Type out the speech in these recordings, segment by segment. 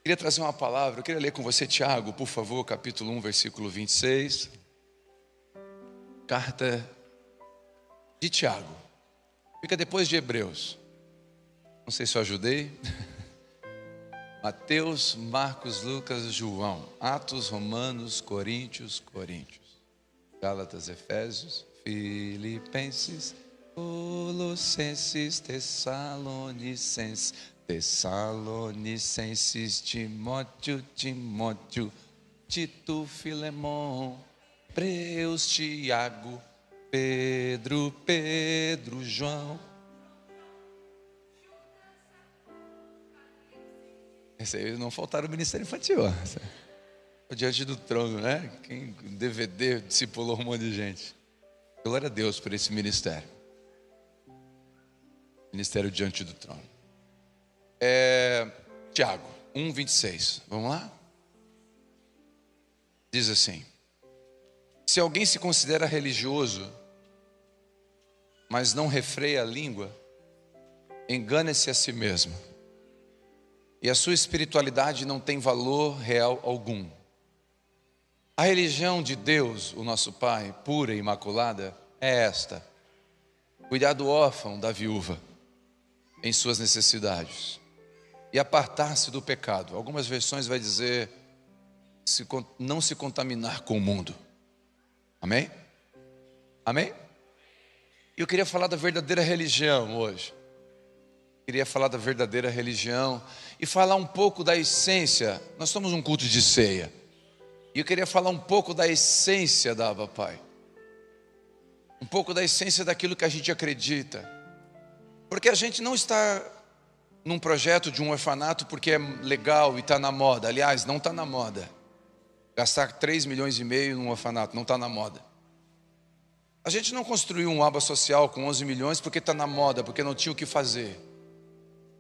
Queria trazer uma palavra, eu queria ler com você Tiago, por favor, capítulo 1, versículo 26. Carta de Tiago. Fica depois de Hebreus. Não sei se eu ajudei. Mateus, Marcos, Lucas, João. Atos, Romanos, Coríntios. Gálatas, Efésios, Filipenses, Colossenses, Tessalonicenses, Timóteo, Tito, Filemão, Hebreus, Tiago, Pedro, João. Esse aí não faltaram o ministério infantil. Diante do trono, né? Quem DVD discipulou um monte de gente. Glória a Deus por esse ministério. Ministério diante do trono. Tiago 1, 26. Vamos lá? Diz assim: se alguém se considera religioso, mas não refreia a língua, engana-se a si mesmo, e a sua espiritualidade não tem valor real algum. A religião de Deus, o nosso Pai, pura e imaculada, é esta: cuidar do órfão, da viúva, em suas necessidades, e apartar-se do pecado. Algumas versões vai dizer não se contaminar com o mundo. Amém? Amém? E eu queria falar da verdadeira religião hoje. Queria falar da verdadeira religião e falar um pouco da essência. Nós somos um culto de ceia. E eu queria falar um pouco da essência da Abba Pai. Um pouco da essência daquilo que a gente acredita. Porque a gente não está num projeto de um orfanato porque é legal e está na moda. Aliás, não está na moda. Gastar 3,5 milhões num orfanato, não está na moda. A gente não construiu um aba social com 11 milhões porque está na moda, porque não tinha o que fazer.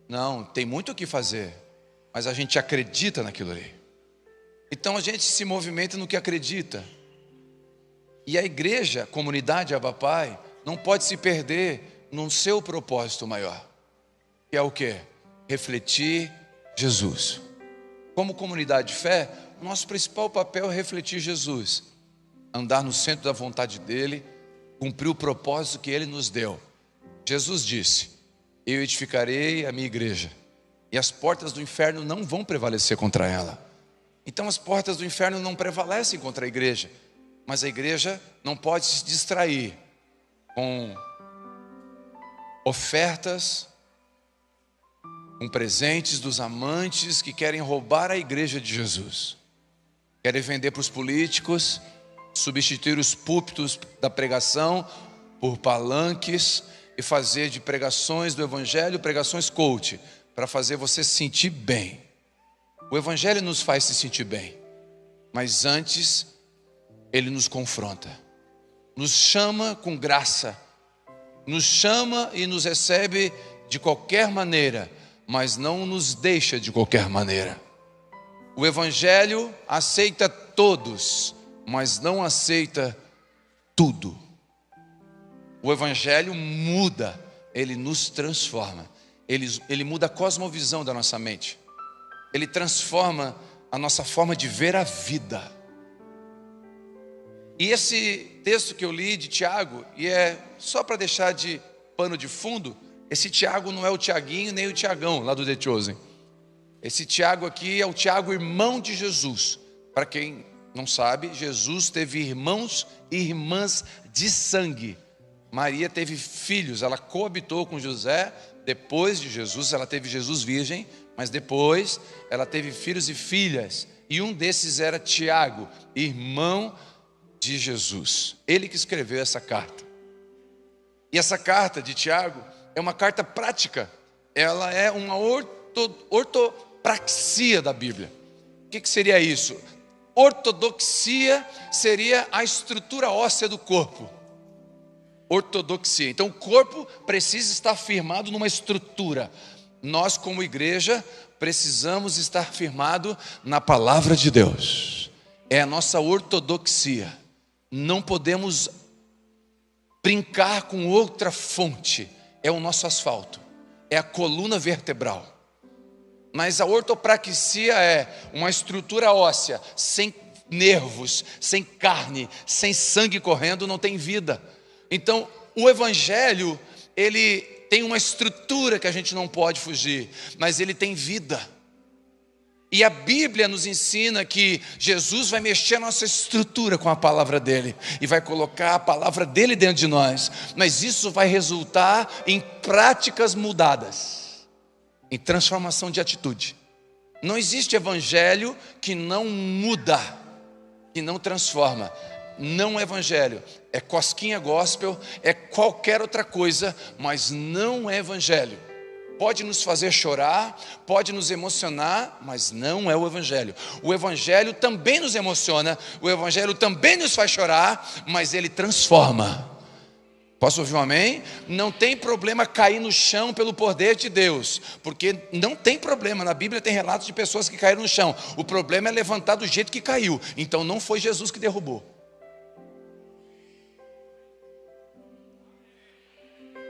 Não, tem muito o que fazer, mas a gente acredita naquilo ali. Então a gente se movimenta no que acredita. E a igreja, a comunidade Abba Pai, não pode se perder no seu propósito maior, que é o quê? Refletir Jesus. Como comunidade de fé, o nosso principal papel é refletir Jesus, andar no centro da vontade dEle, cumprir o propósito que Ele nos deu. Jesus disse: eu edificarei a minha igreja, e as portas do inferno não vão prevalecer contra ela. Então as portas do inferno não prevalecem contra a igreja, mas a igreja não pode se distrair com ofertas, com presentes dos amantes que querem roubar a igreja de Jesus. Querem vender para os políticos, substituir os púlpitos da pregação por palanques e fazer de pregações do evangelho pregações coach, para fazer você se sentir bem. O evangelho nos faz se sentir bem, mas antes ele nos confronta, nos chama com graça, nos chama e nos recebe de qualquer maneira, mas não nos deixa de qualquer maneira. O evangelho aceita todos, mas não aceita tudo. O evangelho muda, ele nos transforma, ele muda a cosmovisão da nossa mente, ele transforma a nossa forma de ver a vida. E esse texto que eu li de Tiago, e é só para deixar de pano de fundo, esse Tiago não é o Tiaguinho nem o Tiagão lá do The Chosen. Esse Tiago aqui é o Tiago, irmão de Jesus. Para quem não sabe, Jesus teve irmãos e irmãs de sangue. Maria teve filhos, ela coabitou com José. Depois de Jesus, ela teve Jesus virgem, mas depois ela teve filhos e filhas. E um desses era Tiago, irmão de Jesus. Ele que escreveu essa carta. E essa carta de Tiago é uma carta prática. Ela é uma ortopraxia da Bíblia. O que seria isso? Ortodoxia seria a estrutura óssea do corpo. Ortodoxia. Então o corpo precisa estar firmado numa estrutura. Nós como igreja precisamos estar firmado na palavra de Deus. É a nossa ortodoxia. Não podemos brincar com outra fonte. É o nosso asfalto, é a coluna vertebral. Mas a ortopraxia é uma estrutura óssea, sem nervos, sem carne, sem sangue correndo, não tem vida. Então, o evangelho, ele tem uma estrutura que a gente não pode fugir, mas ele tem vida. E a Bíblia nos ensina que Jesus vai mexer a nossa estrutura com a palavra dele, e vai colocar a palavra dele dentro de nós, mas isso vai resultar em práticas mudadas, em transformação de atitude. Não existe evangelho que não muda, que não transforma. Não é evangelho, é cosquinha gospel, é qualquer outra coisa, mas não é evangelho. Pode nos fazer chorar, pode nos emocionar, mas não é o evangelho. O evangelho também nos emociona, o evangelho também nos faz chorar, mas ele transforma. Posso ouvir um amém? Não tem problema cair no chão pelo poder de Deus, porque não tem problema. Na Bíblia tem relatos de pessoas que caíram no chão. O problema é levantar do jeito que caiu. Então não foi Jesus que derrubou.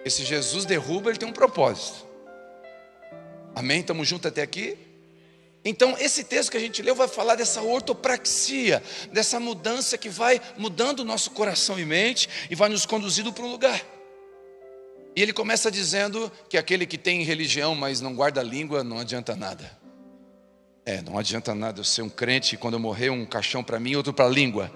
Esse Jesus derruba, ele tem um propósito. Amém? Estamos juntos até aqui? Então esse texto que a gente leu vai falar dessa ortopraxia, dessa mudança que vai mudando o nosso coração e mente e vai nos conduzindo para um lugar. E ele começa dizendo que aquele que tem religião, mas não guarda a língua, não adianta nada. Não adianta nada eu ser um crente e quando eu morrer um caixão para mim e outro para a língua.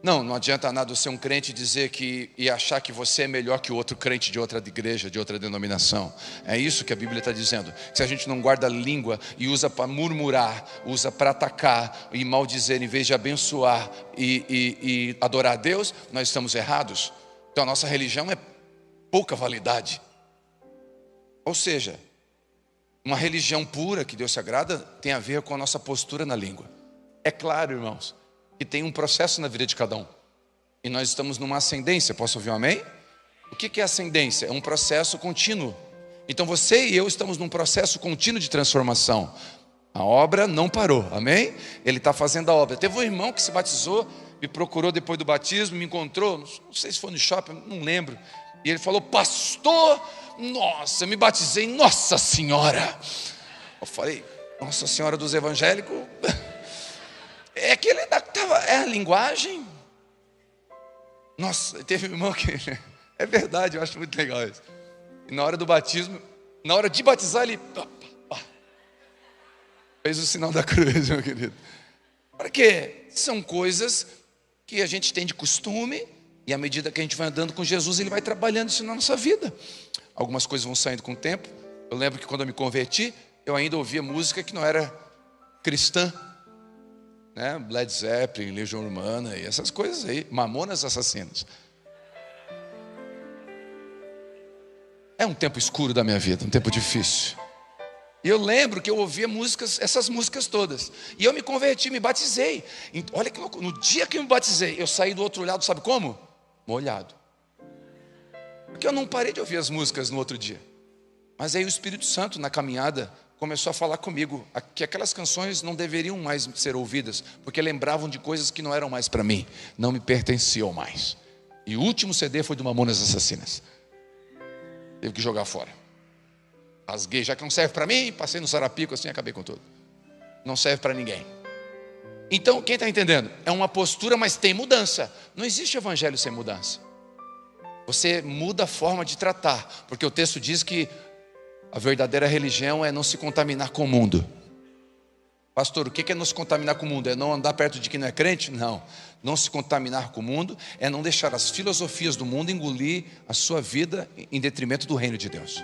Não adianta nada você ser um crente dizer e achar que você é melhor que o outro crente de outra igreja, de outra denominação. É isso que a Bíblia está dizendo. Se a gente não guarda a língua e usa para murmurar, usa para atacar e maldizer em vez de abençoar e adorar a Deus, nós estamos errados. Então a nossa religião é pouca validade. Ou seja, uma religião pura que Deus se agrada tem a ver com a nossa postura na língua. É claro, irmãos, que tem um processo na vida de cada um. E nós estamos numa ascendência, posso ouvir um amém? O que é ascendência? É um processo contínuo. Então você e eu estamos num processo contínuo de transformação. A obra não parou, amém? Ele está fazendo a obra. Teve um irmão que se batizou, me procurou depois do batismo, me encontrou, não sei se foi no shopping, não lembro. E ele falou, pastor, nossa, eu me batizei, Nossa Senhora. Eu falei, Nossa Senhora dos evangélicos... É que ele estava, é a linguagem. Nossa, teve um irmão que... É verdade, eu acho muito legal isso. E na hora do batismo, na hora de batizar, ele... fez o sinal da cruz, meu querido. Porque são coisas que a gente tem de costume, e à medida que a gente vai andando com Jesus, ele vai trabalhando isso na nossa vida. Algumas coisas vão saindo com o tempo. Eu lembro que quando eu me converti, eu ainda ouvia música que não era cristã. Led Zeppelin, Legião Urbana e essas coisas aí, Mamonas Assassinos. É um tempo escuro da minha vida, um tempo difícil. E eu lembro que eu ouvia essas músicas todas. E eu me converti, me batizei. Olha que louco, no dia que eu me batizei, eu saí do outro lado, sabe como? Molhado. Porque eu não parei de ouvir as músicas no outro dia. Mas aí o Espírito Santo, na caminhada, começou a falar comigo que aquelas canções não deveriam mais ser ouvidas, porque lembravam de coisas que não eram mais para mim, não me pertenciam mais. E o último CD foi do Mamonas Assassinas. Teve que jogar fora. Rasguei, já que não serve para mim, passei no sarapico assim, acabei com tudo. Não serve para ninguém. Então, quem está entendendo? É uma postura, mas tem mudança. Não existe evangelho sem mudança. Você muda a forma de tratar, porque o texto diz que a verdadeira religião é não se contaminar com o mundo. Pastor, o que é não se contaminar com o mundo? É não andar perto de quem não é crente? Não. Não se contaminar com o mundo é não deixar as filosofias do mundo engolir a sua vida em detrimento do reino de Deus.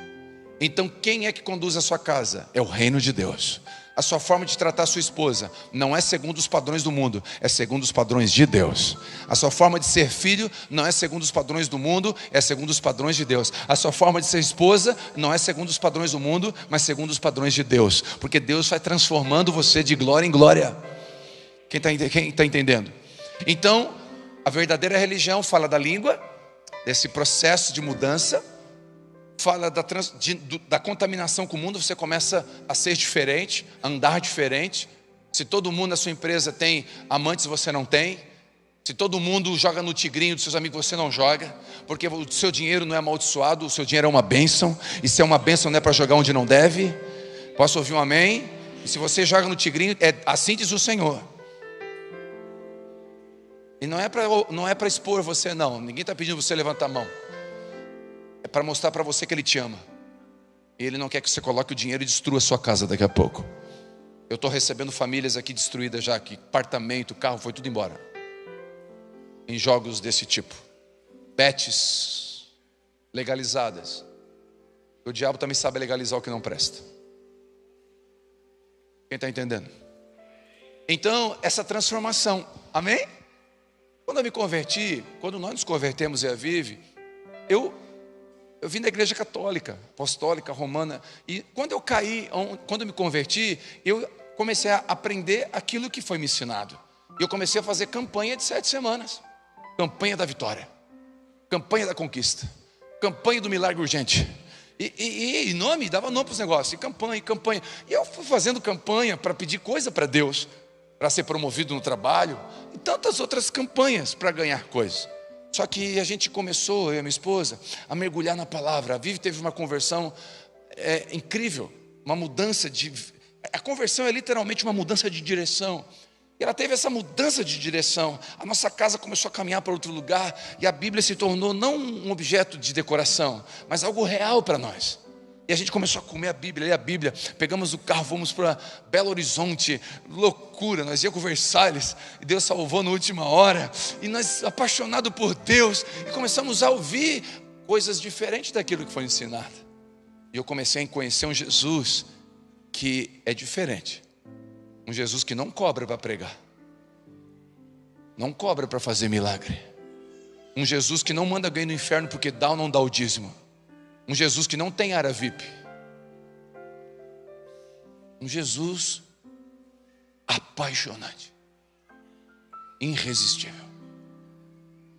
Então quem é que conduz a sua casa? É o reino de Deus. A sua forma de tratar a sua esposa não é segundo os padrões do mundo, é segundo os padrões de Deus. A sua forma de ser filho não é segundo os padrões do mundo, é segundo os padrões de Deus. A sua forma de ser esposa não é segundo os padrões do mundo, mas segundo os padrões de Deus. Porque Deus vai transformando você de glória em glória. Quem está entendendo? Então, a verdadeira religião fala da língua, desse processo de mudança. Fala da contaminação com o mundo, você começa a ser diferente, a andar diferente. Se todo mundo na sua empresa tem amantes, você não tem. Se todo mundo joga no tigrinho dos seus amigos, você não joga. Porque o seu dinheiro não é amaldiçoado, o seu dinheiro é uma bênção. E se é uma bênção não é para jogar onde não deve. Posso ouvir um amém? E se você joga no tigrinho, assim diz o Senhor. E não é para expor você, não. Ninguém está pedindo você levantar a mão. É para mostrar para você que Ele te ama. E Ele não quer que você coloque o dinheiro e destrua a sua casa daqui a pouco. Eu estou recebendo famílias aqui destruídas já, que apartamento, carro, foi tudo embora. Em jogos desse tipo. Bets legalizadas. O diabo também sabe legalizar o que não presta. Quem está entendendo? Então, essa transformação, amém? Quando eu me converti, quando nós nos convertemos em Avive, eu vim da igreja católica, apostólica, romana. E quando eu caí, quando eu me converti, eu comecei a aprender aquilo que foi me ensinado. E eu comecei a fazer campanha de 7 semanas. Campanha da vitória. Campanha da conquista. Campanha do milagre urgente. E nome, dava nome para os negócios. E campanha. E eu fui fazendo campanha para pedir coisa para Deus. Para ser promovido no trabalho. E tantas outras campanhas para ganhar coisas. Só que a gente começou, eu e a minha esposa, a mergulhar na palavra. A Vivi teve uma conversão incrível. Uma mudança de... A conversão é literalmente uma mudança de direção. E ela teve essa mudança de direção. A nossa casa começou a caminhar para outro lugar. E a Bíblia se tornou não um objeto de decoração, mas algo real para nós. E a gente começou a comer a Bíblia, ler a Bíblia. Pegamos o carro, fomos para Belo Horizonte. Loucura, nós íamos com Versalhes. E Deus salvou na última hora. E nós, apaixonados por Deus, e começamos a ouvir coisas diferentes daquilo que foi ensinado. E eu comecei a conhecer um Jesus que é diferente. Um Jesus que não cobra para pregar. Não cobra para fazer milagre. Um Jesus que não manda alguém no inferno porque dá ou não dá o dízimo. Um Jesus que não tem área VIP. Um Jesus apaixonante. Irresistível.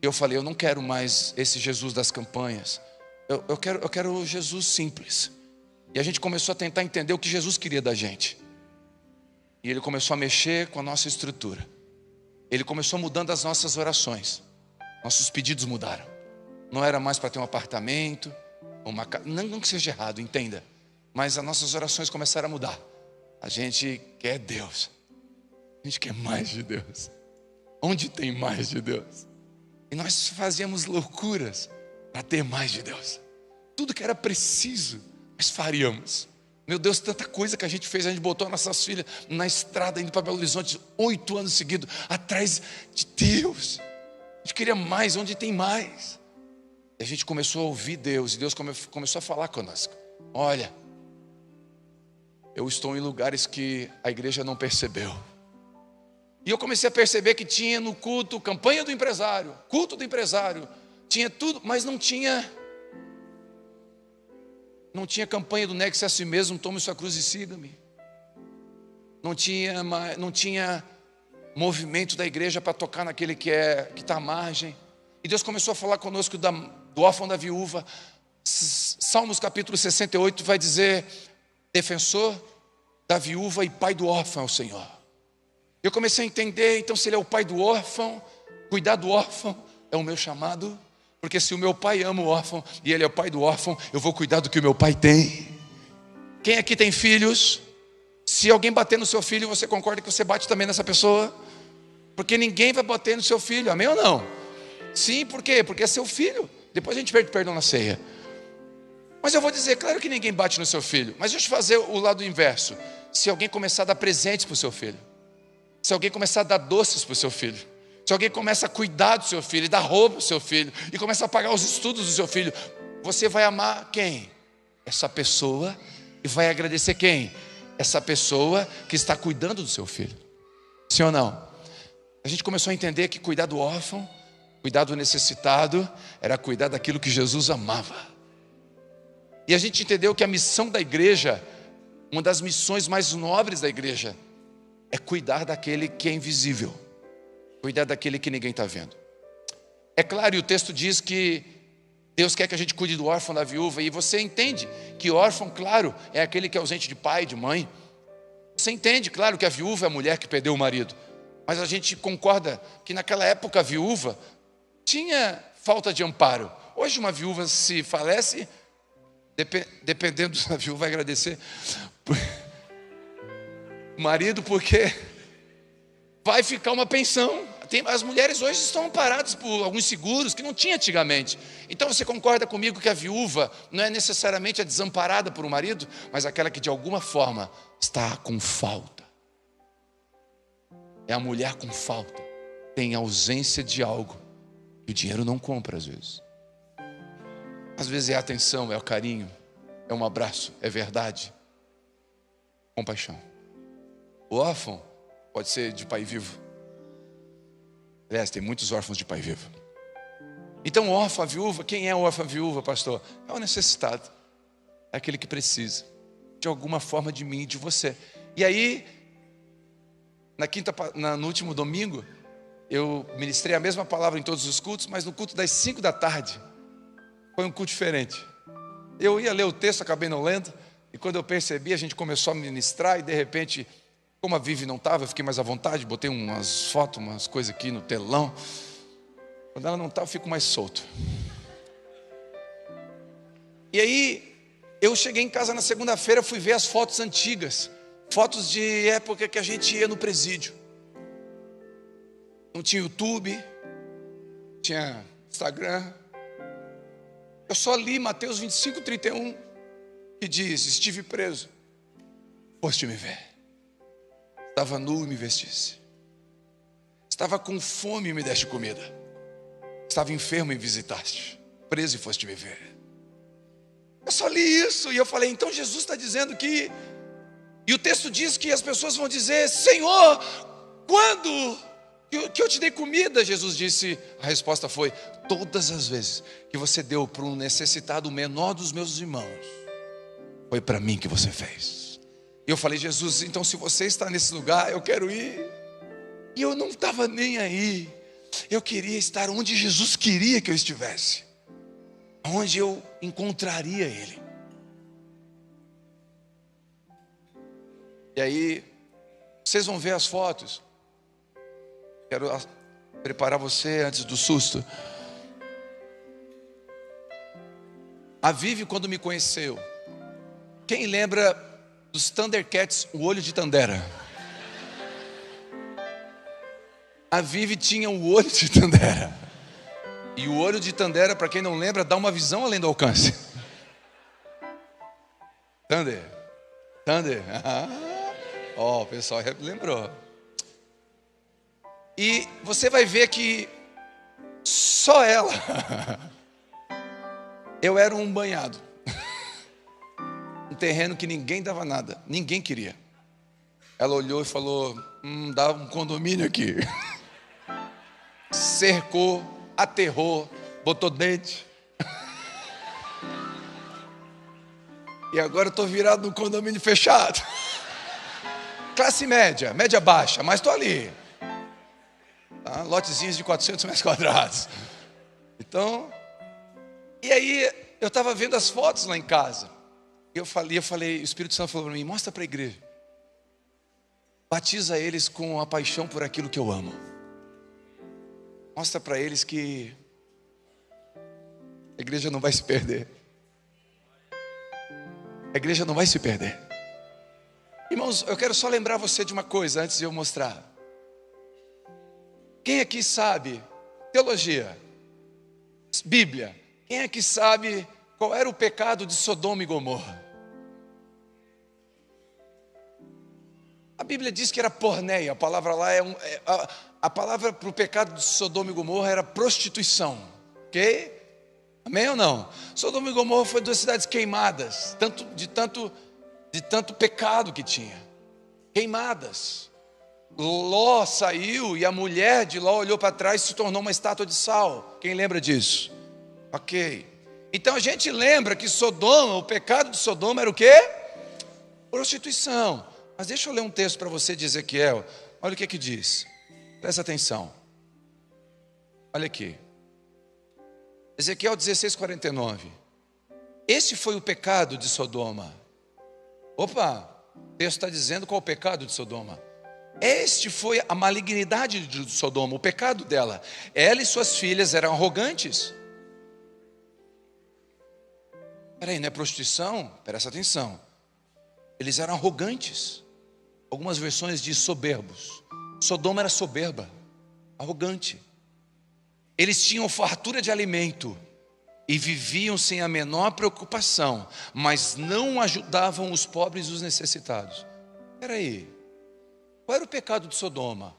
Eu falei, eu não quero mais esse Jesus das campanhas. Eu quero Jesus simples. E a gente começou a tentar entender o que Jesus queria da gente. E Ele começou a mexer com a nossa estrutura. Ele começou mudando as nossas orações. Nossos pedidos mudaram. Não era mais para ter um apartamento, uma casa. Não que seja errado, entenda. Mas as nossas orações começaram a mudar. A gente quer Deus. A gente quer mais de Deus. Onde tem mais de Deus? E nós fazíamos loucuras para ter mais de Deus. Tudo que era preciso, nós faríamos. Meu Deus, tanta coisa que a gente fez. A gente botou nossas filhas na estrada, indo para Belo Horizonte 8 anos seguidos, atrás de Deus. A gente queria mais, onde tem mais. E a gente começou a ouvir Deus. E Deus começou a falar conosco. Olha, eu estou em lugares que a igreja não percebeu. E eu comecei a perceber que tinha no culto campanha do empresário, culto do empresário. Tinha tudo, mas não tinha campanha do negue-se a si mesmo, tome sua cruz e siga-me. Não tinha movimento da igreja para tocar naquele que está à margem. E Deus começou a falar conosco do órfão da viúva. Salmos capítulo 68 vai dizer: defensor da viúva e pai do órfão é o Senhor. Eu comecei a entender, então, se Ele é o pai do órfão, cuidar do órfão é o meu chamado. Porque se o meu pai ama o órfão e ele é o pai do órfão, eu vou cuidar do que o meu pai tem. Quem aqui tem filhos? Se alguém bater no seu filho, você concorda que você bate também nessa pessoa? Porque ninguém vai bater no seu filho, amém ou não? Sim, por quê? Porque é seu filho. Depois a gente pede perdão na ceia. Mas eu vou dizer, claro que ninguém bate no seu filho. Mas deixa eu fazer o lado inverso. Se alguém começar a dar presentes para o seu filho, se alguém começar a dar doces para o seu filho, se alguém começa a cuidar do seu filho, e dar roupa para o seu filho, e começa a pagar os estudos do seu filho, você vai amar quem? Essa pessoa. E vai agradecer quem? Essa pessoa que está cuidando do seu filho. Sim ou não? A gente começou a entender que cuidar do órfão, cuidar do necessitado, era cuidar daquilo que Jesus amava. E a gente entendeu que a missão da igreja, uma das missões mais nobres da igreja, é cuidar daquele que é invisível. Cuidar daquele que ninguém está vendo. É claro, e o texto diz que Deus quer que a gente cuide do órfão, da viúva. E você entende que órfão, claro, é aquele que é ausente de pai, de mãe. Você entende, claro, que a viúva é a mulher que perdeu o marido. Mas a gente concorda que naquela época a viúva tinha falta de amparo. Hoje uma viúva se falece, dependendo da viúva vai agradecer, o marido porque vai ficar uma pensão. As mulheres hoje estão amparadas por alguns seguros que não tinha antigamente. Então você concorda comigo que a viúva não é necessariamente a desamparada por um marido, mas aquela que de alguma forma está com falta. É a mulher com falta, tem ausência de algo que o dinheiro não compra às vezes. Às vezes é a atenção, é o carinho, é um abraço, é verdade, compaixão. O órfão pode ser de pai vivo. Aliás, tem muitos órfãos de pai vivo. Então, órfão, viúva, quem é órfão, viúva, pastor? É o necessitado, é aquele que precisa de alguma forma de mim e de você. E aí, no último domingo, eu ministrei a mesma palavra em todos os cultos, mas no culto das 5 da tarde, foi um culto diferente. Eu ia ler o texto, acabei não lendo, e quando eu percebi, a gente começou a ministrar, e de repente, como a Vivi não estava, eu fiquei mais à vontade, botei umas fotos, umas coisas aqui no telão. Quando ela não está, eu fico mais solto. E aí, eu cheguei em casa na segunda-feira, fui ver as fotos antigas, fotos de época que a gente ia no presídio. Não tinha YouTube, tinha Instagram. Eu só li Mateus 25:31, que diz: estive preso, foste me ver. Estava nu e me vestisse. Estava com fome e me deste comida. Estava enfermo e me visitaste. Preso e foste me ver. Eu só li isso e eu falei, então Jesus está dizendo que... E o texto diz que as pessoas vão dizer, Senhor, quando que eu te dei comida? Jesus disse, a resposta foi, todas as vezes que você deu para um necessitado, o menor dos meus irmãos, foi para mim que você fez. E eu falei, Jesus, então se você está nesse lugar, eu quero ir. E eu não estava nem aí. Eu queria estar onde Jesus queria que eu estivesse, onde eu encontraria Ele. E aí, vocês vão ver as fotos. Quero preparar você antes do susto. A Vivi, quando me conheceu, quem lembra dos Thundercats, o olho de Tandera? A Vivi tinha o olho de Tandera. E o olho de Tandera, para quem não lembra, dá uma visão além do alcance. Thunder. Ó, o pessoal lembrou. E você vai ver que só ela. Eu era um banhado. Um terreno que ninguém dava nada, ninguém queria. Ela olhou e falou, dá um condomínio aqui. Cercou, aterrou, botou dente. E agora eu estou virado num condomínio fechado. Classe média, média baixa, mas estou ali. Tá? Lotezinhos de 400 metros quadrados. Então, e aí eu estava vendo as fotos lá em casa. Eu falei, o Espírito Santo falou para mim, mostra para a igreja. Batiza eles com a paixão por aquilo que eu amo. Mostra para eles que a igreja não vai se perder. A igreja não vai se perder. Irmãos, eu quero só lembrar você de uma coisa antes de eu mostrar. Quem aqui sabe teologia, Bíblia? Quem aqui sabe qual era o pecado de Sodoma e Gomorra? A Bíblia diz que era porneia, a palavra lá a palavra para o pecado de Sodoma e Gomorra era prostituição, ok? Amém ou não? Sodoma e Gomorra foi 2 cidades queimadas, de tanto pecado que tinha, queimadas. Ló saiu e a mulher de Ló olhou para trás e se tornou uma estátua de sal. Quem lembra disso? Ok. Então a gente lembra que Sodoma, o pecado de Sodoma era o quê? Prostituição. Mas deixa eu ler um texto para você de Ezequiel. Olha o que diz. Presta atenção. Olha aqui. Ezequiel 16:49. Esse foi o pecado de Sodoma. Opa, o texto está dizendo qual é o pecado de Sodoma. Este foi a malignidade de Sodoma, o pecado dela. Ela e suas filhas eram arrogantes. Peraí, não é prostituição? Presta atenção. Eles eram arrogantes. Algumas versões diz soberbos. Sodoma era soberba, arrogante. Eles tinham fartura de alimento e viviam sem a menor preocupação, mas não ajudavam os pobres e os necessitados. Espera aí, qual era o pecado de Sodoma?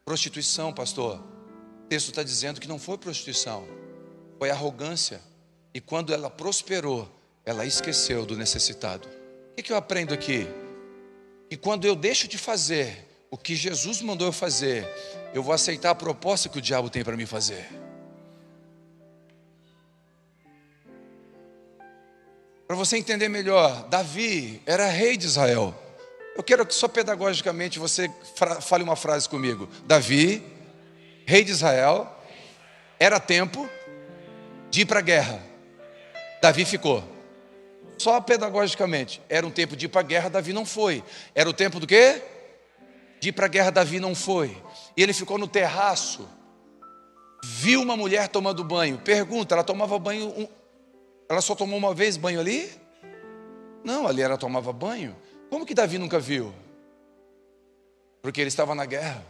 Prostituição, pastor. O texto está dizendo que não foi prostituição, foi arrogância. E quando ela prosperou, ela esqueceu do necessitado. O que eu aprendo aqui? Que quando eu deixo de fazer o que Jesus mandou eu fazer, eu vou aceitar a proposta que o diabo tem para me fazer. Para você entender melhor, Davi era rei de Israel. Eu quero que só pedagogicamente você fale uma frase comigo. Davi, rei de Israel, era tempo de ir para a guerra. Davi ficou. Só pedagogicamente, era um tempo de ir para a guerra, Davi não foi. Era o tempo do quê? De ir para a guerra, Davi não foi. E ele ficou no terraço, viu uma mulher tomando banho. Pergunta, ela tomava banho, ela só tomou uma vez banho ali? Não, ali ela tomava banho. Como que Davi nunca viu? Porque ele estava na guerra.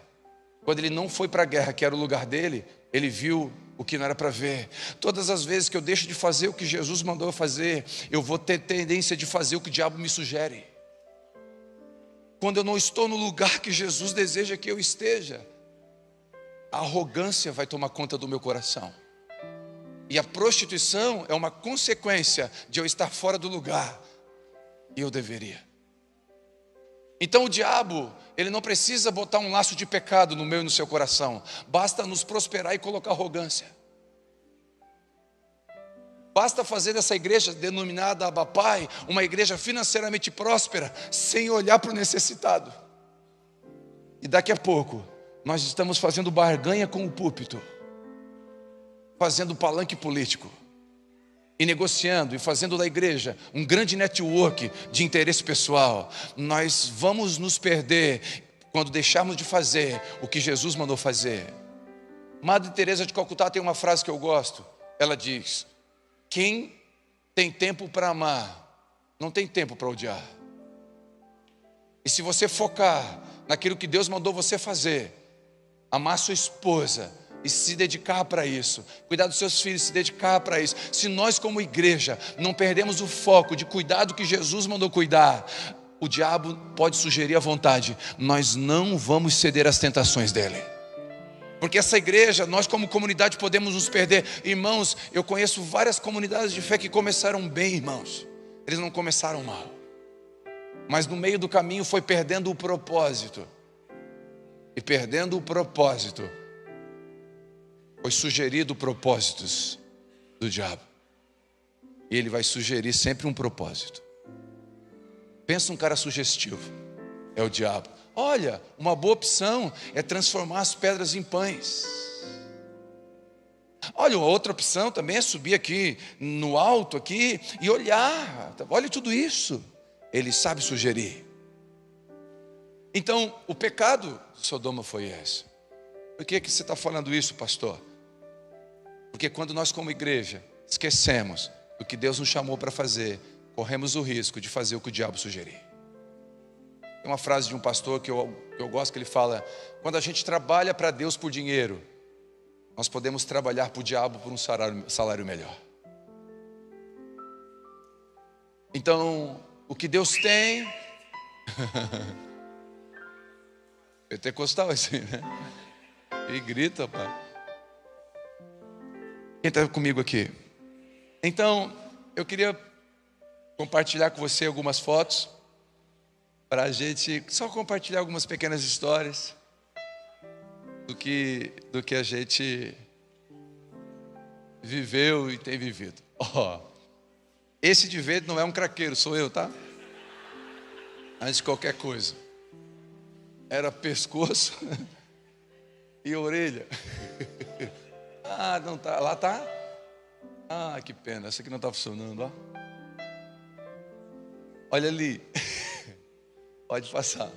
Quando ele não foi para a guerra, que era o lugar dele, ele viu o que não era para ver. Todas as vezes que eu deixo de fazer o que Jesus mandou eu fazer, eu vou ter tendência de fazer o que o diabo me sugere. Quando eu não estou no lugar que Jesus deseja que eu esteja, a arrogância vai tomar conta do meu coração. E a prostituição é uma consequência de eu estar fora do lugar. E eu deveria. Então o diabo, ele não precisa botar um laço de pecado no meu e no seu coração. Basta nos prosperar e colocar arrogância. Basta fazer dessa igreja denominada Abba Pai uma igreja financeiramente próspera, sem olhar para o necessitado. E daqui a pouco, nós estamos fazendo barganha com o púlpito, fazendo palanque político, e negociando e fazendo da igreja um grande network de interesse pessoal. Nós vamos nos perder quando deixarmos de fazer o que Jesus mandou fazer. Madre Teresa de Calcutá tem uma frase que eu gosto. Ela diz: quem tem tempo para amar, não tem tempo para odiar. E se você focar naquilo que Deus mandou você fazer, amar sua esposa e se dedicar para isso, cuidar dos seus filhos, se dedicar para isso. Se nós como igreja não perdemos o foco de cuidar do que Jesus mandou cuidar, o diabo pode sugerir à vontade, nós não vamos ceder às tentações dele. Porque essa igreja, nós como comunidade podemos nos perder. Irmãos, eu conheço várias comunidades de fé que começaram bem, irmãos. Eles não começaram mal. Mas no meio do caminho foi perdendo o propósito. E perdendo o propósito, foi sugerido propósitos do diabo. E ele vai sugerir sempre um propósito. Pensa um cara sugestivo, é o diabo. Olha, uma boa opção é transformar as pedras em pães. Olha, outra opção também é subir aqui no alto aqui e olhar. Olha tudo isso. Ele sabe sugerir. Então, o pecado de Sodoma foi esse. Por que você está falando isso, pastor? Porque quando nós como igreja esquecemos do que Deus nos chamou para fazer, corremos o risco de fazer o que o diabo sugerir. Tem uma frase de um pastor que eu gosto, que ele fala: quando a gente trabalha para Deus por dinheiro, nós podemos trabalhar para o diabo por um salário melhor. Então, o que Deus tem... Pentecostal assim, né? E grita, pai. Quem está comigo aqui? Então, eu queria compartilhar com você algumas fotos, para a gente só compartilhar algumas pequenas histórias do que a gente viveu e tem vivido. Esse de verde não é um craqueiro, sou eu, tá? Antes de qualquer coisa, era pescoço e orelha. Ah, não tá. Lá tá? Ah, que pena. Essa aqui não tá funcionando, ó. Olha ali. Pode passar.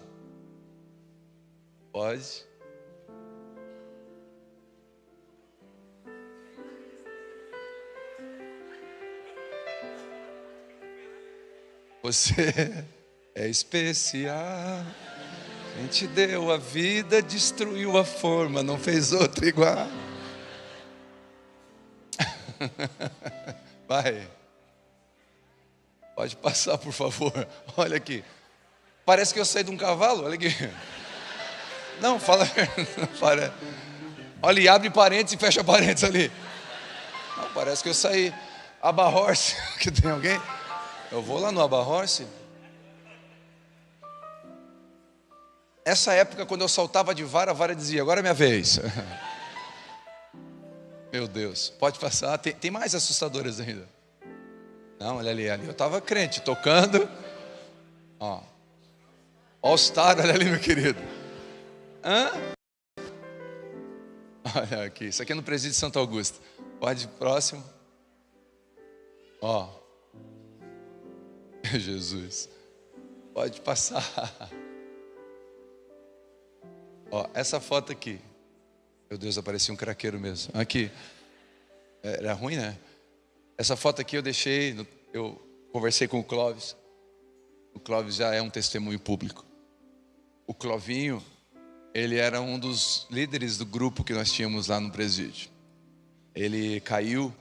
Pode. Você é especial. Quem te deu a vida destruiu a forma, não fez outra igual. Vai. Pode passar, por favor. Olha aqui. Parece que eu saí de um cavalo, olha aqui. Não, fala. Olha, e abre parênteses e fecha parênteses ali. Não, parece que eu saí. Aba Horse, que tem alguém? Eu vou lá no Aba Horse. Essa época, quando eu saltava de vara, a vara dizia: agora é minha vez. Meu Deus, pode passar. Tem mais assustadoras ainda. Não, olha ali. Eu estava crente, tocando. Ó, All Star, olha ali, meu querido. Hã? Olha aqui, isso aqui é no presídio de Santo Augusto. Pode ir próximo. Ó. Jesus. Pode passar. Ó, essa foto aqui. Meu Deus, aparecia um craqueiro mesmo. Aqui. Era ruim, né? Essa foto aqui eu deixei, eu conversei com o Clóvis. O Clóvis já é um testemunho público. O Clovinho, ele era um dos líderes do grupo que nós tínhamos lá no presídio. Ele caiu.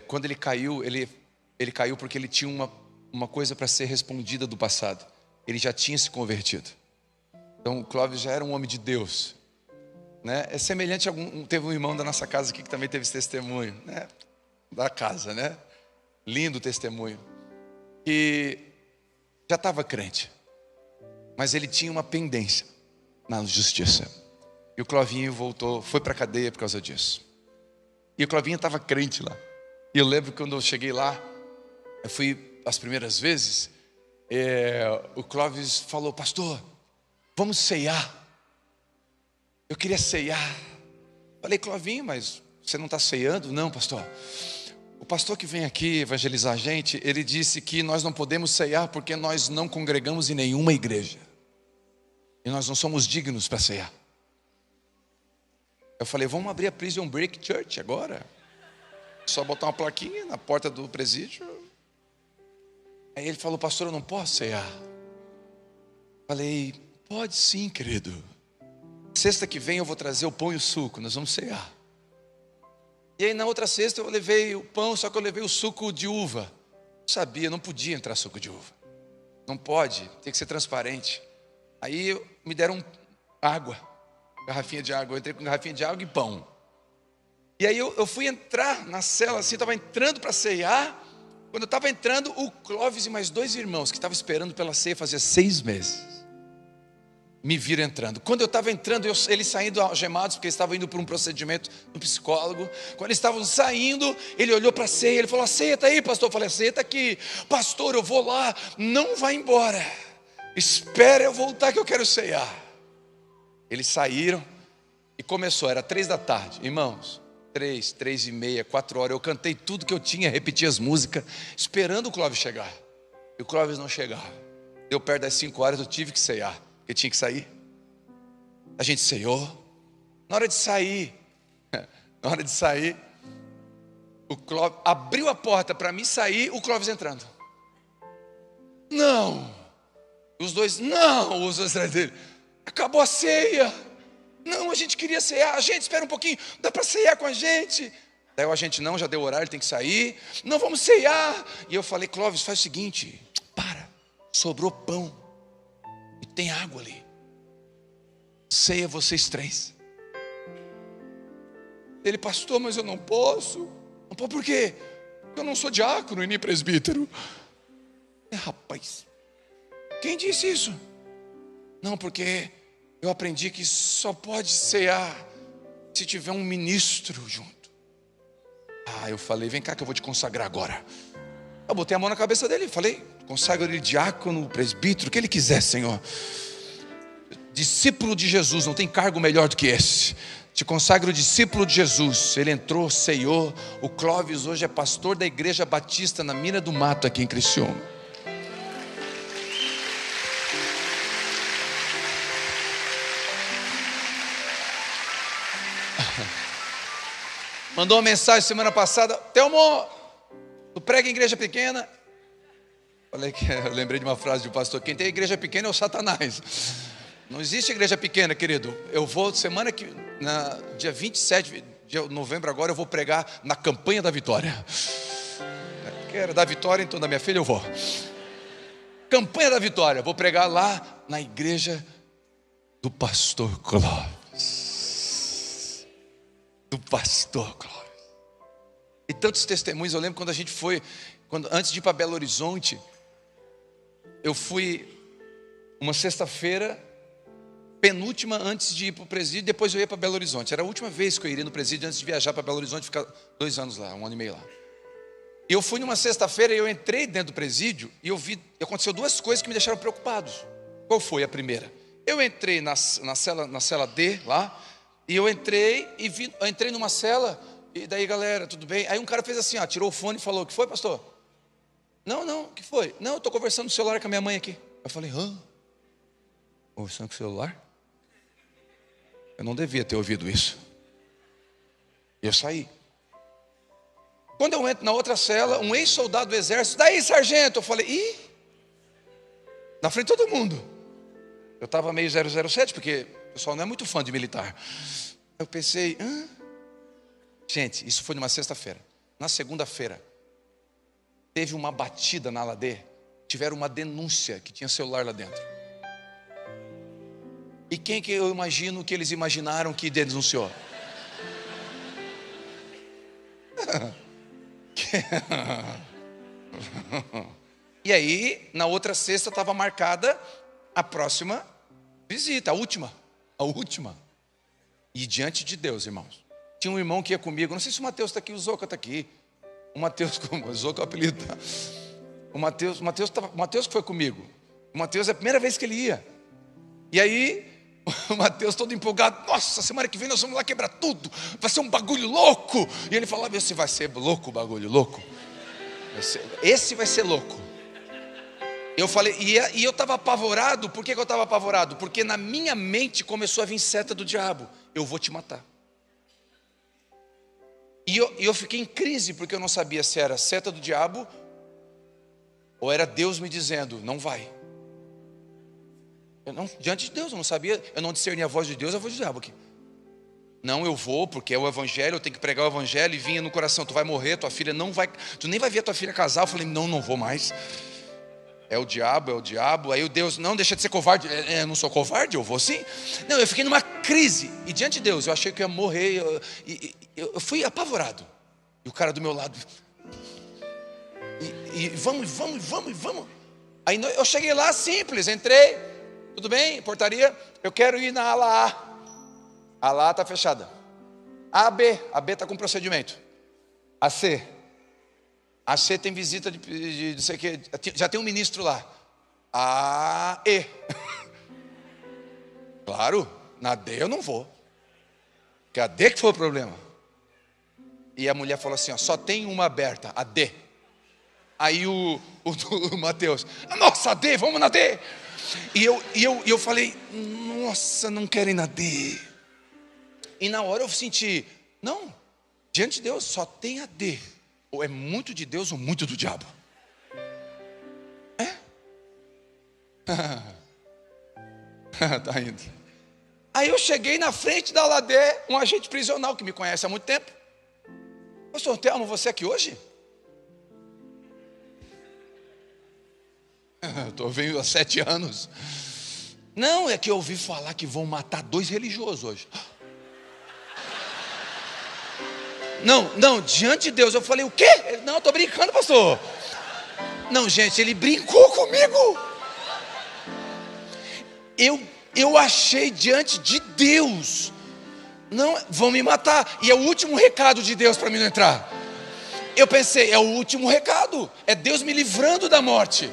Quando ele caiu, ele caiu porque ele tinha uma coisa para ser respondida do passado. Ele já tinha se convertido. Então o Clóvis já era um homem de Deus, né? É semelhante a teve um irmão da nossa casa aqui que também teve esse testemunho, né? Da casa, né? Lindo testemunho. E já estava crente, mas ele tinha uma pendência na justiça. E o Clovinho voltou, foi para a cadeia por causa disso. E o Clovinho estava crente lá. E eu lembro que quando eu cheguei lá, eu fui as primeiras vezes, o Clóvis falou: pastor, vamos ceiar. Eu queria ceiar. Falei: Clovinho, mas você não está ceando? Não, pastor. O pastor que vem aqui evangelizar a gente, ele disse que nós não podemos ceiar porque nós não congregamos em nenhuma igreja. E nós não somos dignos para ceiar. Eu falei: vamos abrir a Prison Break Church agora. Só botar uma plaquinha na porta do presídio. Aí ele falou: pastor, eu não posso ceiar. Falei: pode sim, querido. Sexta que vem eu vou trazer o pão e o suco, nós vamos ceiar. E aí na outra sexta eu levei o pão, só que eu levei o suco de uva. Eu sabia, não podia entrar suco de uva. Não pode, tem que ser transparente. Aí me deram água, garrafinha de água. Eu entrei com garrafinha de água e pão. E aí eu fui entrar na cela assim, estava entrando para ceiar. Quando eu estava entrando, o Clóvis e mais 2 irmãos que estavam esperando pela ceia fazia 6 meses, me viram entrando. Quando eu estava entrando, eles saindo algemados, porque eles estavam indo para um procedimento do psicólogo. Quando eles estavam saindo, ele olhou para a ceia, ele falou: a ceia está aí, pastor. Eu falei: a ceia está aqui. Pastor, eu vou lá, não vai embora, espera eu voltar que eu quero ceiar. Eles saíram e começou, era 3 da tarde, irmãos, 3:30, 4 horas, eu cantei tudo que eu tinha, repeti as músicas, esperando o Clóvis chegar. E o Clóvis não chegava. Deu perto das 5 horas, eu tive que ceiar, porque tinha que sair. A gente ceiou. Na hora de sair, o Clóvis abriu a porta para mim sair, o Clóvis entrando. Não. Os dois atrás dele. Acabou a ceia. Não, a gente queria ceiar. A gente, espera um pouquinho, dá para ceiar com a gente? Daí a gente: não, já deu horário, tem que sair. Não, vamos ceiar. E eu falei: Clóvis, faz o seguinte, sobrou pão e tem água ali, ceia vocês 3. Ele: pastor, mas eu não posso. Não pode por quê? Porque eu não sou diácono e nem presbítero. Rapaz, quem disse isso? Não, porque eu aprendi que só pode cear se tiver um ministro junto. Eu falei: vem cá que eu vou te consagrar agora. Eu botei a mão na cabeça dele e falei: consagra ele diácono, presbítero, o que ele quiser, Senhor. Discípulo de Jesus, não tem cargo melhor do que esse. Te consagro discípulo de Jesus. Ele entrou, ceiou. O Clóvis hoje é pastor da Igreja Batista na Mina do Mato, aqui em Criciúma. Mandou uma mensagem semana passada: Telmo, tu prega em igreja pequena? Falei que eu lembrei de uma frase de um pastor: quem tem igreja pequena é o Satanás. Não existe igreja pequena, querido. Eu vou semana que, dia 27 de novembro agora, eu vou pregar na campanha da vitória. Quero da vitória, então da minha filha eu vou. Campanha da vitória, vou pregar lá na igreja do pastor Clóvis. Do pastor Clóvis. E tantos testemunhos. Eu lembro quando a gente foi, antes de ir para Belo Horizonte, eu fui uma sexta-feira, penúltima antes de ir para o presídio, depois eu ia para Belo Horizonte. Era a última vez que eu iria no presídio antes de viajar para Belo Horizonte, ficar 2 anos lá, 1 ano e meio lá. E eu fui numa sexta-feira e eu entrei dentro do presídio e aconteceu 2 coisas que me deixaram preocupados. Qual foi a primeira? Eu entrei na cela D lá, e eu entrei numa cela, e daí, galera, tudo bem? Aí um cara fez assim, tirou o fone e falou: o que foi, pastor? Não, o que foi? Não, eu estou conversando no celular com a minha mãe aqui. Eu falei: conversando com o celular? Eu não devia ter ouvido isso. E eu saí. Quando eu entro na outra cela, um ex-soldado do exército: daí, sargento? Eu falei: na frente de todo mundo. Eu estava meio 007, porque o pessoal não é muito fã de militar. Eu pensei: gente, isso foi numa sexta-feira. Na segunda-feira, teve uma batida na ala D. Tiveram uma denúncia que tinha celular lá dentro. E quem que eu imagino que eles imaginaram que denunciou? E aí, na outra sexta, estava marcada a próxima visita, a última. E diante de Deus, irmãos, tinha um irmão que ia comigo. Não sei se o Mateus está aqui, o Zoca está aqui. O Mateus, o Zoca é o apelido. O Mateus que foi comigo. O Mateus é a primeira vez que ele ia. E aí, o Mateus todo empolgado: nossa, semana que vem nós vamos lá quebrar tudo, vai ser um bagulho louco. E ele falava: esse vai ser louco, bagulho louco. Esse vai ser louco. Eu falei, e eu estava apavorado. Por que eu estava apavorado? Porque na minha mente começou a vir seta do diabo: eu vou te matar. E eu fiquei em crise, porque eu não sabia se era seta do diabo ou era Deus me dizendo: não vai. Diante de Deus, eu não sabia, eu não discernia a voz de Deus e a voz do diabo aqui. Não, eu vou, porque é o evangelho, eu tenho que pregar o evangelho. E vinha no coração: tu vai morrer, tua filha não vai, tu nem vai ver a tua filha casar. Eu falei: não vou mais. É o diabo. Aí o Deus: não, deixa de ser covarde. Eu não sou covarde, eu vou sim. Não, eu fiquei numa crise. E diante de Deus, eu achei que eu ia morrer. Eu fui apavorado. E o cara do meu lado: e vamos. Aí eu cheguei lá, simples, entrei. Tudo bem, portaria? Eu quero ir na ala A. A ala A está fechada. A B está com procedimento. A C tem visita de não sei o que, já tem um ministro lá. A E. Claro, na D eu não vou, porque a D que foi o problema. E a mulher falou assim: só tem uma aberta, a D. Aí o Mateus: nossa, a D, vamos na D. E eu falei: nossa, não quero ir na D. E na hora eu senti: não, diante de Deus só tem a D. Ou é muito de Deus ou muito do diabo. Tá indo. Aí eu cheguei na frente da ala D, um agente prisional que me conhece há muito tempo: pastor Telmo, você aqui hoje? Eu venho há 7 anos. Não, é que eu ouvi falar que vão matar 2 religiosos hoje. Não, diante de Deus. Eu falei: o quê? Ele: não, eu estou brincando, pastor. Não, gente, ele brincou comigo. Eu achei diante de Deus: não, vão me matar. E é o último recado de Deus para mim não entrar. Eu pensei: é o último recado, é Deus me livrando da morte.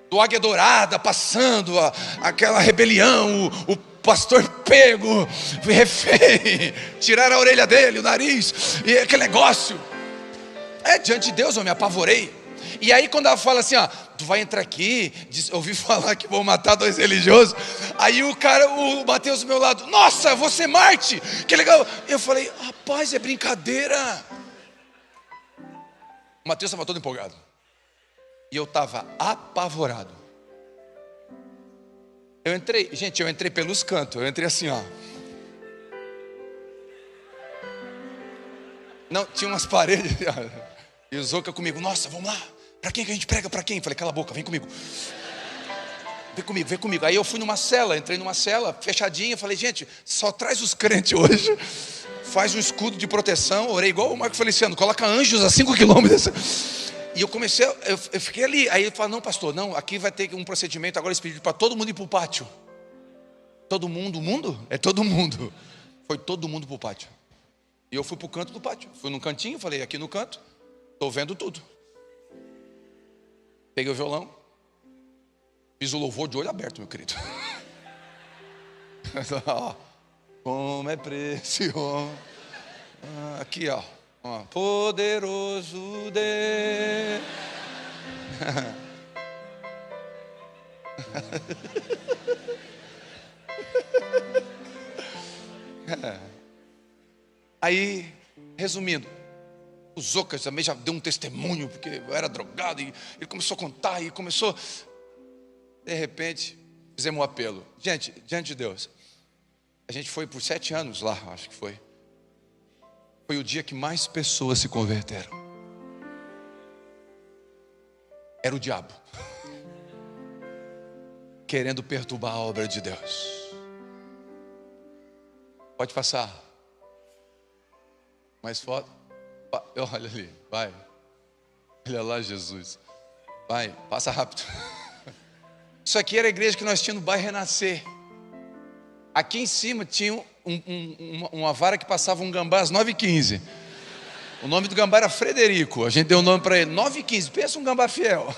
Do Águia Dourada passando, aquela rebelião, o pastor pego, refém, tiraram a orelha dele, o nariz, e aquele negócio. Diante de Deus eu me apavorei. E aí quando ela fala assim: tu vai entrar aqui, ouvi falar que vão matar 2 religiosos. Aí o Mateus do meu lado: nossa, você Marte, que legal. Eu falei: rapaz, é brincadeira. O Mateus estava todo empolgado. E eu estava apavorado. Eu entrei pelos cantos. Eu entrei assim, ó. Não, tinha umas paredes. E o Zoca comigo, nossa, vamos lá. Para quem que a gente prega? Para quem? Falei, cala a boca, vem comigo. Vem comigo. Aí eu fui numa cela, entrei numa cela fechadinha. Falei, gente, só traz os crentes hoje. Faz um escudo de proteção. Orei igual o Marco Feliciano, coloca anjos a 5 quilômetros. E eu comecei, eu fiquei ali. Aí ele falou, não, pastor, não, aqui vai ter um procedimento. Agora eles pediram para todo mundo ir para o pátio. Todo mundo, o mundo? É todo mundo. Foi todo mundo para o pátio. E eu fui para o canto do pátio. Fui num cantinho, falei, aqui no canto, estou vendo tudo. Peguei o violão. Fiz o louvor de olho aberto, meu querido. Como é precioso. Aqui, ó. Poderoso Deus. Aí, resumindo, o Zoca também já deu um testemunho, porque eu era drogado, e ele começou a contar, e começou. De repente, fizemos um apelo. Gente, diante de Deus, a gente foi por 7 anos lá, acho que foi. Foi o dia que mais pessoas se converteram. Era o diabo querendo perturbar a obra de Deus. Pode passar. Mais foto. Olha ali, vai. Olha lá, Jesus. Vai, passa rápido. Isso aqui era a igreja que nós tínhamos no bairro Renascer. Aqui em cima tinha uma vara que passava um gambá às 9h15. O nome do gambá era Frederico. A gente deu o nome para ele, 9h15. Pensa um gambá fiel.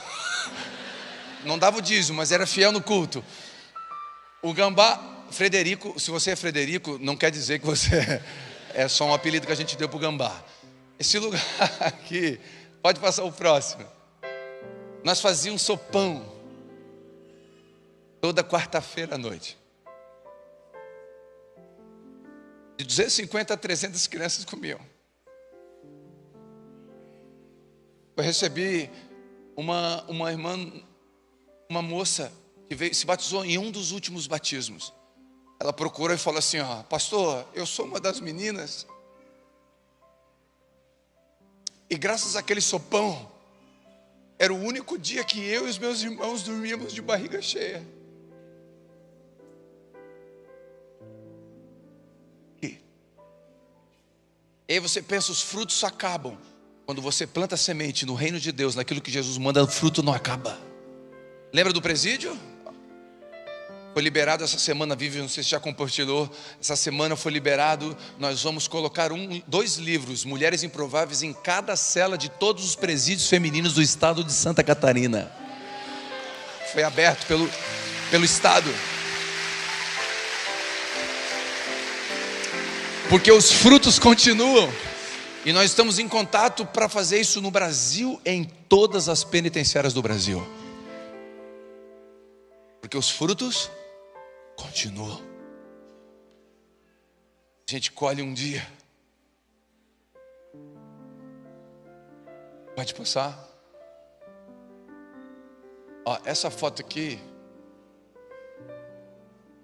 Não dava o dízimo, mas era fiel no culto. O gambá, Frederico, se você é Frederico, não quer dizer que você é só um apelido que a gente deu para o gambá. Esse lugar aqui, pode passar o próximo. Nós fazíamos sopão toda quarta-feira à noite. De 250 a 300 crianças comiam. Eu recebi uma irmã, uma moça que veio, se batizou em um dos últimos batismos. Ela procurou e falou assim, ó, pastor, eu sou uma das meninas. E graças àquele sopão, era o único dia que eu e os meus irmãos dormíamos de barriga cheia. E aí você pensa, os frutos acabam. Quando você planta semente no reino de Deus, naquilo que Jesus manda, o fruto não acaba. Lembra do presídio? Foi liberado essa semana, Vivi, não sei se já compartilhou. Essa semana foi liberado. Nós vamos colocar 2 livros, Mulheres Improváveis, em cada cela de todos os presídios femininos do estado de Santa Catarina. Foi aberto pelo estado. Porque os frutos continuam. E nós estamos em contato para fazer isso no Brasil, em todas as penitenciárias do Brasil. Porque os frutos continuam. A gente colhe um dia. Pode passar. Ó, essa foto aqui,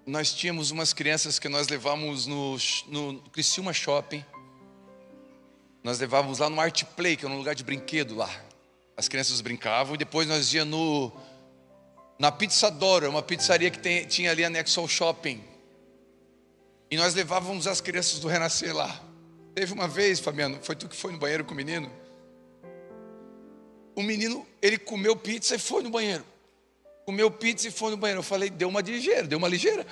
nós tínhamos umas crianças que nós levávamos no Criciúma Shopping. Nós levávamos lá no Art Play, que é um lugar de brinquedo lá. As crianças brincavam e depois nós íamos na Pizzadora, uma pizzaria que tinha ali anexo ao shopping. E nós levávamos as crianças do Renascer lá. Teve uma vez, Fabiano, foi tu que foi no banheiro com o menino? O menino, ele comeu pizza e foi no banheiro. Comeu pizza e foi no banheiro. Eu falei, deu uma ligeira.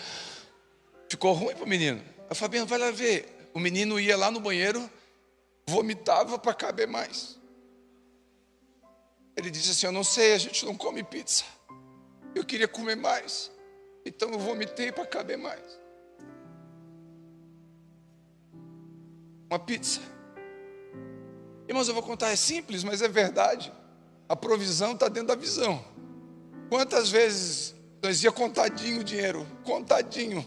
Ficou ruim para o menino. Eu falei, Fabiano, vai lá ver. O menino ia lá no banheiro, vomitava para caber mais. Ele disse assim, eu não sei, a gente não come pizza. Eu queria comer mais, então eu vomitei para caber mais. Uma pizza. Irmãos, eu vou contar, é simples, mas é verdade. A provisão está dentro da visão. Quantas vezes nós ia contadinho o dinheiro? Contadinho.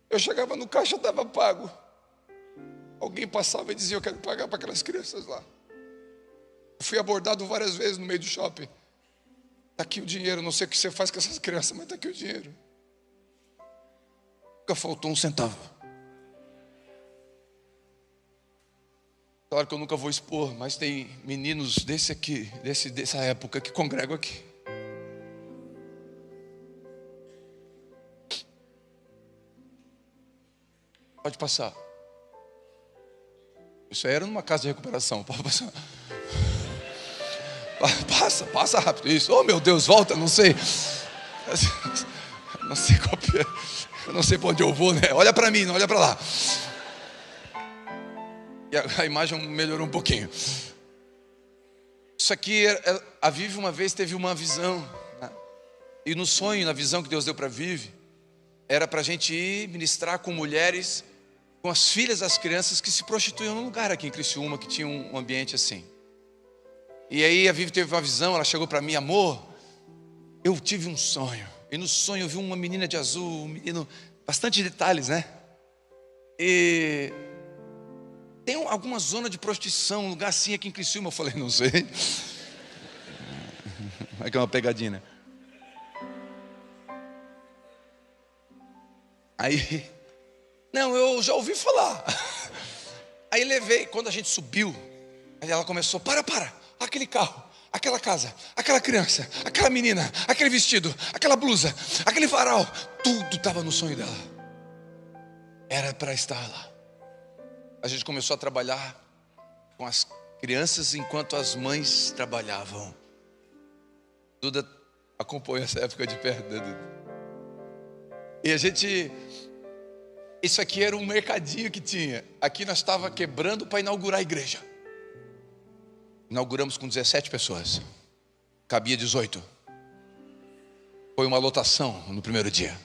Eu chegava no caixa, estava pago. Alguém passava e dizia, eu quero pagar para aquelas crianças lá. Fui abordado várias vezes no meio do shopping. Está aqui o dinheiro, não sei o que você faz com essas crianças, mas está aqui o dinheiro. Nunca faltou um centavo. Claro que eu nunca vou expor, mas tem meninos dessa época que congregam aqui. Pode passar. Isso aí era numa casa de recuperação. Pode passar. Passa rápido. Isso. Oh, meu Deus, volta, não sei. Não sei qual é. Eu não sei para onde eu vou, né? Olha para mim, não olha para lá. E a imagem melhorou um pouquinho. Isso aqui, a Vivi uma vez teve uma visão, né? E no sonho, na visão que Deus deu para a Vivi, era para a gente ir ministrar com mulheres, com as filhas das crianças que se prostituíam num lugar aqui em Criciúma, que tinha um ambiente assim. E aí a Vivi teve uma visão, ela chegou para mim: amor, eu tive um sonho. E no sonho eu vi uma menina de azul, um menino, bastante detalhes, né? E tem alguma zona de prostituição, um lugar assim aqui em Criciúma. Eu falei: não sei. É que é uma pegadinha, né? Aí, não, eu já ouvi falar. Aí levei, quando a gente subiu, aí ela começou: para, aquele carro, aquela casa, aquela criança, aquela menina, aquele vestido, aquela blusa, aquele varal, tudo estava no sonho dela. Era para estar lá. A gente começou a trabalhar com as crianças enquanto as mães trabalhavam. Duda acompanha essa época de perto, né, Duda? E a gente... Isso aqui era um mercadinho que tinha. Aqui nós estávamos quebrando para inaugurar a igreja. Inauguramos com 17 pessoas. Cabia 18. Foi uma lotação no primeiro dia.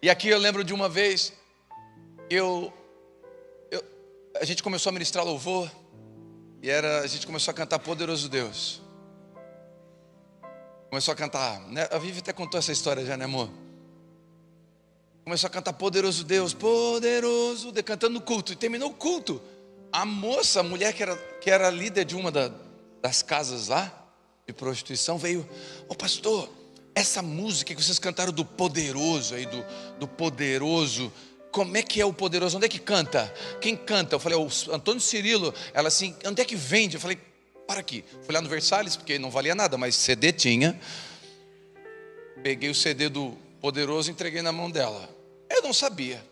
E aqui eu lembro de uma vez, a gente começou a ministrar louvor, e a gente começou a cantar Poderoso Deus. Começou a cantar, né? A Vivi até contou essa história já, né, amor? Começou a cantar Poderoso Deus, Poderoso Deus, cantando no culto. E terminou o culto. A moça, a mulher que era líder de uma das casas lá, de prostituição, veio: ô pastor, essa música que vocês cantaram do Poderoso aí, do Poderoso, como é que é o Poderoso? Onde é que canta? Quem canta? Eu falei: o Antônio Cirilo. Ela assim: onde é que vende? Eu falei: para aqui. Fui lá no Versalhes, porque não valia nada, mas CD tinha. Peguei o CD do Poderoso e entreguei na mão dela. Eu não sabia.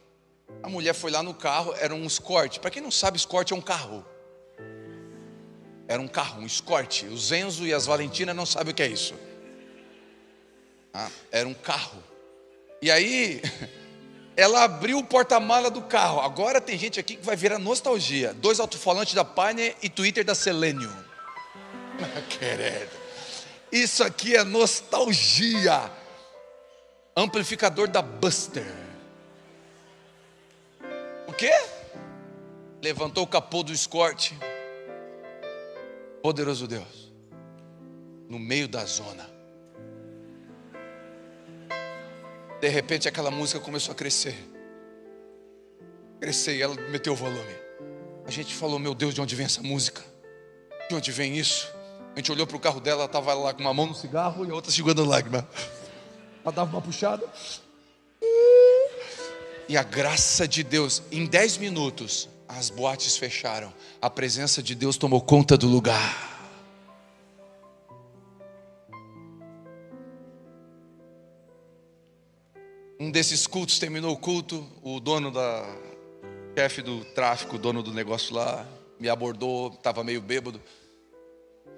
A mulher foi lá no carro, era um Escort. Para quem não sabe, Escort é um carro. Era um carro, um Escort. Os Enzo e as Valentinas não sabem o que é isso. Era um carro. E aí ela abriu o porta-mala do carro. Agora tem gente aqui que vai virar nostalgia. 2 alto-falantes da Pioneer e Twitter da Selenium. Querido, isso aqui é nostalgia. Amplificador da Buster. O quê? Levantou o capô do Escort. Poderoso Deus, no meio da zona. De repente aquela música começou a crescer. E ela meteu o volume. A gente falou: meu Deus, de onde vem essa música? De onde vem isso? A gente olhou para o carro dela, ela estava lá com uma mão no cigarro e a outra segurando lágrima. Ela dava uma puxada. E a graça de Deus, em 10 minutos, as boates fecharam. A presença de Deus tomou conta do lugar. Um desses cultos, terminou o culto, o chefe do tráfico, o dono do negócio lá, me abordou, estava meio bêbado.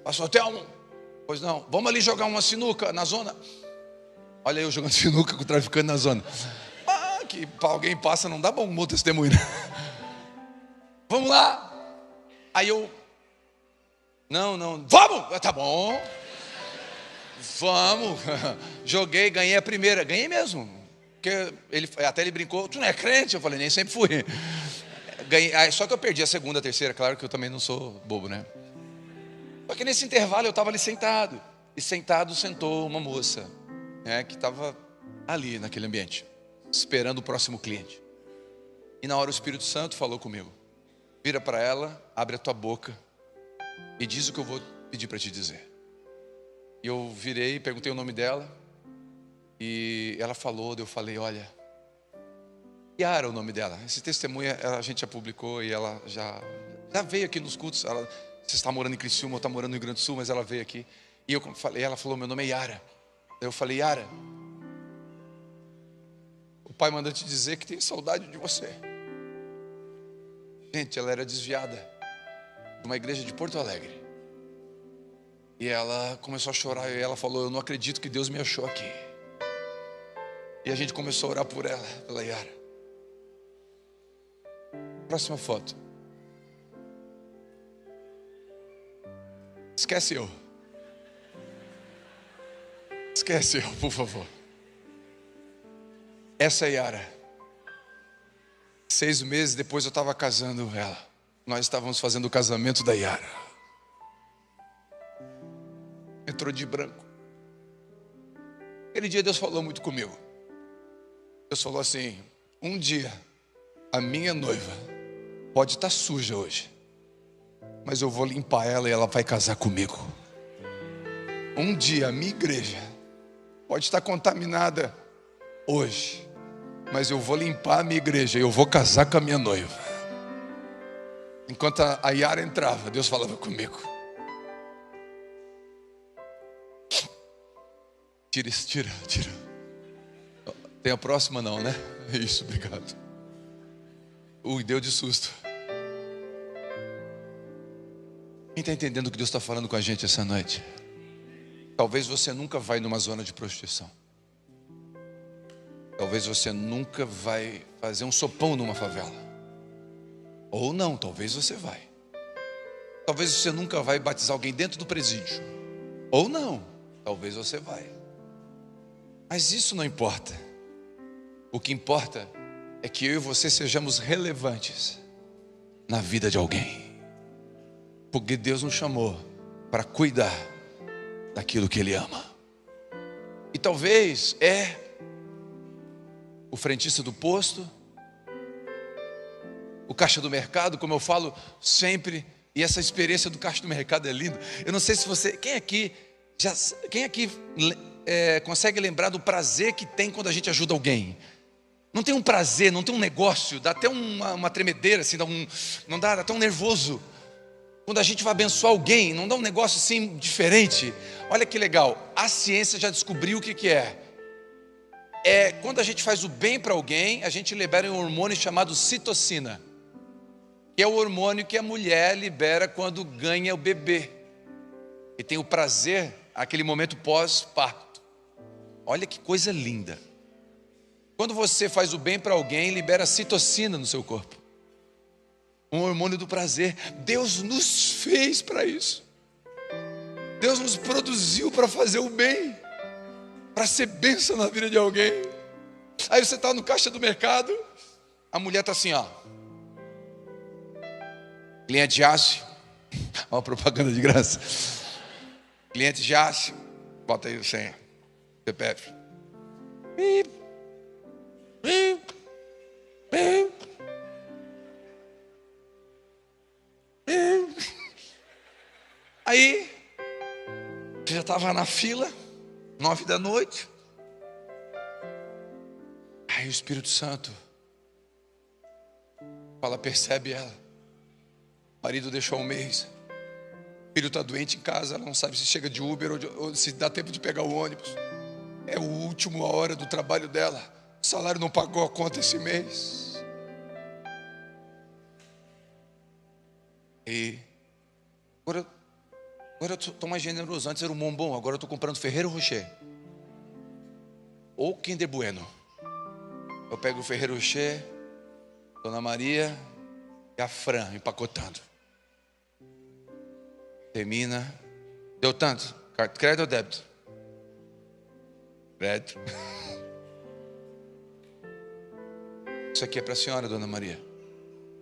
Pastor Telmo, pois não, vamos ali jogar uma sinuca na zona. Olha eu jogando sinuca com o traficante na zona. Que para alguém passa, não dá bom testemunho, né? Vamos lá. Aí eu: não, vamos, tá bom, vamos. Joguei, ganhei a primeira, ganhei mesmo. Porque ele brincou: tu não é crente? Eu falei: nem sempre fui. Ganhei, só que eu perdi a segunda, a terceira, claro que eu também não sou bobo, né? Só que nesse intervalo eu estava ali sentado. E sentou uma moça, né, que estava ali naquele ambiente, esperando o próximo cliente. E na hora o Espírito Santo falou comigo: vira para ela, abre a tua boca e diz o que eu vou pedir para te dizer. E eu virei, perguntei o nome dela, e ela falou, eu falei: olha, Yara é o nome dela. Esse testemunho a gente já publicou e ela já veio aqui nos cultos. Você está morando em Criciúma ou está morando no Rio Grande do Sul, mas ela veio aqui. E eu falei, ela falou: meu nome é Yara. Eu falei: Yara, o pai manda te dizer que tem saudade de você. Gente, ela era desviada de uma igreja de Porto Alegre. E ela começou a chorar e ela falou: eu não acredito que Deus me achou aqui. E a gente começou a orar por ela, pela Yara. Próxima foto. Esquece eu. Esquece eu, por favor. Essa é Yara. 6 meses depois eu estava casando ela. Nós estávamos fazendo o casamento da Yara. Entrou de branco. Aquele dia Deus falou muito comigo. Deus falou assim: um dia a minha noiva pode estar suja hoje, mas eu vou limpar ela e ela vai casar comigo. Um dia a minha igreja pode estar contaminada hoje, mas eu vou limpar a minha igreja e eu vou casar com a minha noiva. Enquanto a Yara entrava, Deus falava comigo: tira isso, tira. Tem a próxima não, né? Isso, obrigado. Deu de susto. Quem está entendendo o que Deus está falando com a gente essa noite? Talvez você nunca vai numa zona de prostituição. Talvez você nunca vai fazer um sopão numa favela. Ou não, talvez você vai. Talvez você nunca vai batizar alguém dentro do presídio. Ou não, talvez você vai. Mas isso não importa. O que importa é que eu e você sejamos relevantes na vida de alguém. Porque Deus nos chamou para cuidar daquilo que Ele ama. E talvez o frentista do posto, o caixa do mercado, como eu falo sempre, e essa experiência do caixa do mercado é linda. Eu não sei se você, quem aqui consegue lembrar do prazer que tem quando a gente ajuda alguém? Não tem um prazer, não tem um negócio, dá até uma tremedeira, assim, dá até um nervoso. Quando a gente vai abençoar alguém, não dá um negócio assim diferente. Olha que legal, a ciência já descobriu o que é. Quando a gente faz o bem para alguém, a gente libera um hormônio chamado citocina, que é o hormônio que a mulher libera quando ganha o bebê. E tem o prazer, aquele momento pós-parto. Olha que coisa linda. Quando você faz o bem para alguém, libera citocina no seu corpo. Um hormônio do prazer. Deus nos fez para isso. Deus nos produziu para fazer o bem, para ser bênção na vida de alguém. Aí você está no caixa do mercado, a mulher está assim, ó. Cliente Jace, olha a propaganda de graça. Cliente Jace, bota aí o senha, CPF. Aí, já estava na fila, 9 da noite. Aí o Espírito Santo fala, percebe ela. O marido deixou 1 mês. O filho está doente em casa, ela não sabe se chega de Uber ou se dá tempo de pegar o ônibus. É a última hora do trabalho dela. O salário não pagou a conta esse mês. E agora eu estou mais generoso. Antes era um bombom, agora eu estou comprando Ferrero Rocher ou Kinder Bueno. Eu pego o Ferrero Rocher, Dona Maria e a Fran empacotando. Termina. Deu tanto? Crédito ou débito? Crédito. Isso aqui é para a senhora, Dona Maria.